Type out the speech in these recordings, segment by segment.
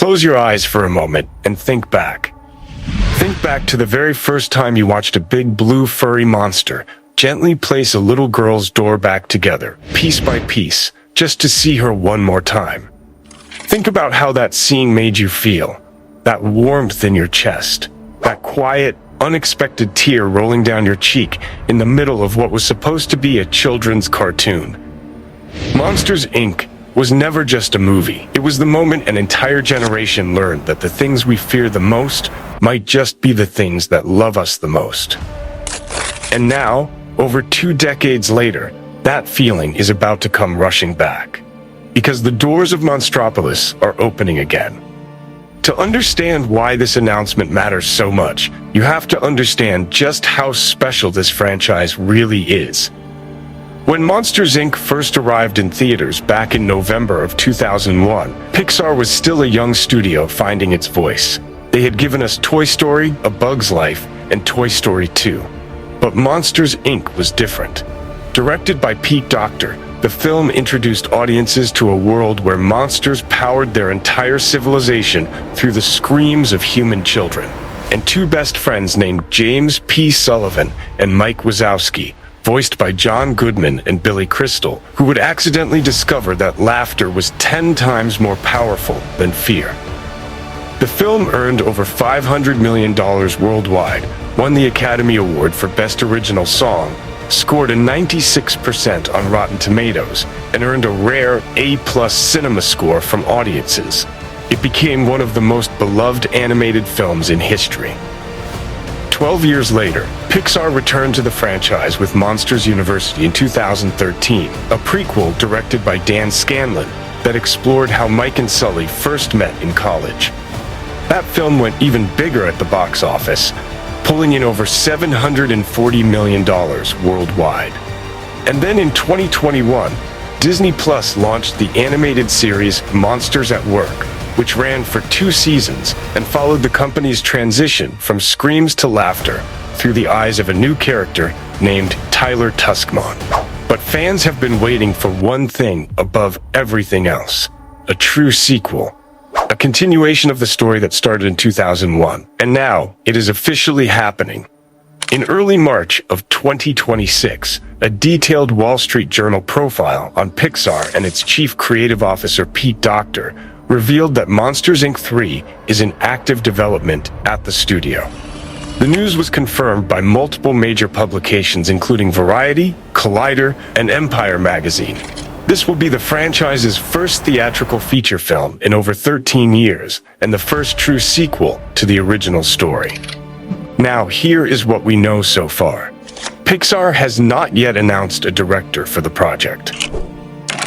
Close your eyes for a moment and think back. Think back to the very first time you watched a big blue furry monster gently place a little girl's door back together, piece by piece, just to see her one more time. Think about how that scene made you feel. That warmth in your chest. That quiet, unexpected tear rolling down your cheek in the middle of what was supposed to be a children's cartoon. Monsters, Inc. was never just a movie. It was the moment an entire generation learned that the things we fear the most might just be the things that love us the most. And now, over 2 decades later, that feeling is about to come rushing back. Because the doors of Monstropolis are opening again. To understand why this announcement matters so much, you have to understand just how special this franchise really is. When Monsters, Inc. first arrived in theaters back in November of 2001, Pixar was still a young studio finding its voice. They had given us Toy Story, A Bug's Life, and Toy Story 2. But Monsters, Inc. was different. Directed by Pete Docter, the film introduced audiences to a world where monsters powered their entire civilization through the screams of human children. And 2 best friends named James P. Sullivan and Mike Wazowski, voiced by John Goodman and Billy Crystal, who would accidentally discover that laughter was 10 times more powerful than fear. The film earned over $500 million worldwide, won the Academy Award for Best Original Song, scored a 96% on Rotten Tomatoes, and earned a rare A+ cinema score from audiences. It became one of the most beloved animated films in history. 12 years later, Pixar returned to the franchise with Monsters University in 2013, a prequel directed by Dan Scanlon that explored how Mike and Sulley first met in college. That film went even bigger at the box office, pulling in over $740 million worldwide. And then in 2021, Disney Plus launched the animated series Monsters at Work, which ran for 2 seasons and followed the company's transition from screams to laughter through the eyes of a new character named Tyler Tuskmon. But fans have been waiting for one thing above everything else: a true sequel. A continuation of the story that started in 2001, and now it is officially happening. In early March of 2026, a detailed Wall Street Journal profile on Pixar and its chief creative officer Pete Docter revealed that Monsters, Inc. 3 is in active development at the studio. The news was confirmed by multiple major publications including Variety, Collider, and Empire magazine. This will be the franchise's first theatrical feature film in over 13 years, and the first true sequel to the original story. Now, here is what we know so far. Pixar has not yet announced a director for the project.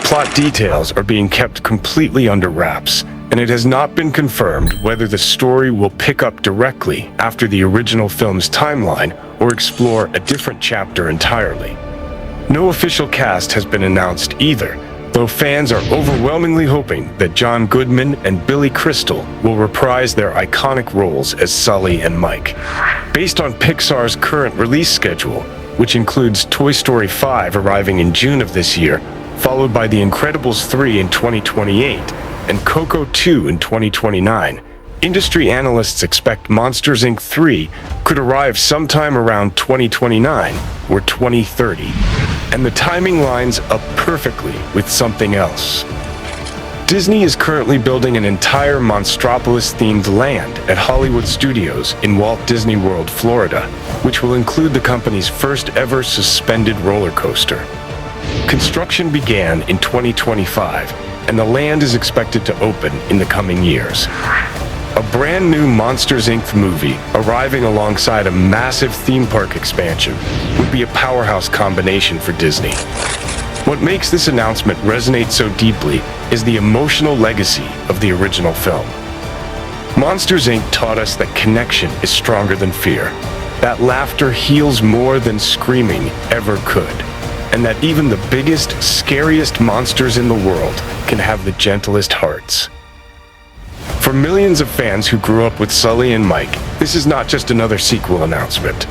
Plot details are being kept completely under wraps, and it has not been confirmed whether the story will pick up directly after the original film's timeline or explore a different chapter entirely. No official cast has been announced either, though fans are overwhelmingly hoping that John Goodman and Billy Crystal will reprise their iconic roles as Sulley and Mike. Based on Pixar's current release schedule, which includes Toy Story 5 arriving in June of this year, followed by The Incredibles 3 in 2028 and Coco 2 in 2029, industry analysts expect Monsters, Inc. 3 could arrive sometime around 2029 or 2030. And the timing lines up perfectly with something else. Disney is currently building an entire Monstropolis-themed land at Hollywood Studios in Walt Disney World, Florida, which will include the company's first ever suspended roller coaster. Construction began in 2025, and the land is expected to open in the coming years. A brand new Monsters, Inc. movie arriving alongside a massive theme park expansion would be a powerhouse combination for Disney. What makes this announcement resonate so deeply is the emotional legacy of the original film. Monsters, Inc. taught us that connection is stronger than fear, that laughter heals more than screaming ever could, and that even the biggest, scariest monsters in the world can have the gentlest hearts. For millions of fans who grew up with Sulley and Mike, this is not just another sequel announcement.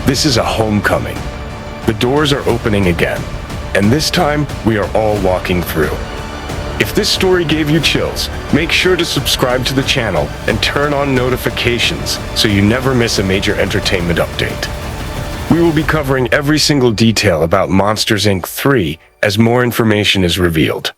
This is a homecoming. The doors are opening again, and this time we are all walking through. If this story gave you chills, make sure to subscribe to the channel and turn on notifications so you never miss a major entertainment update. We will be covering every single detail about Monsters, Inc. 3 as more information is revealed.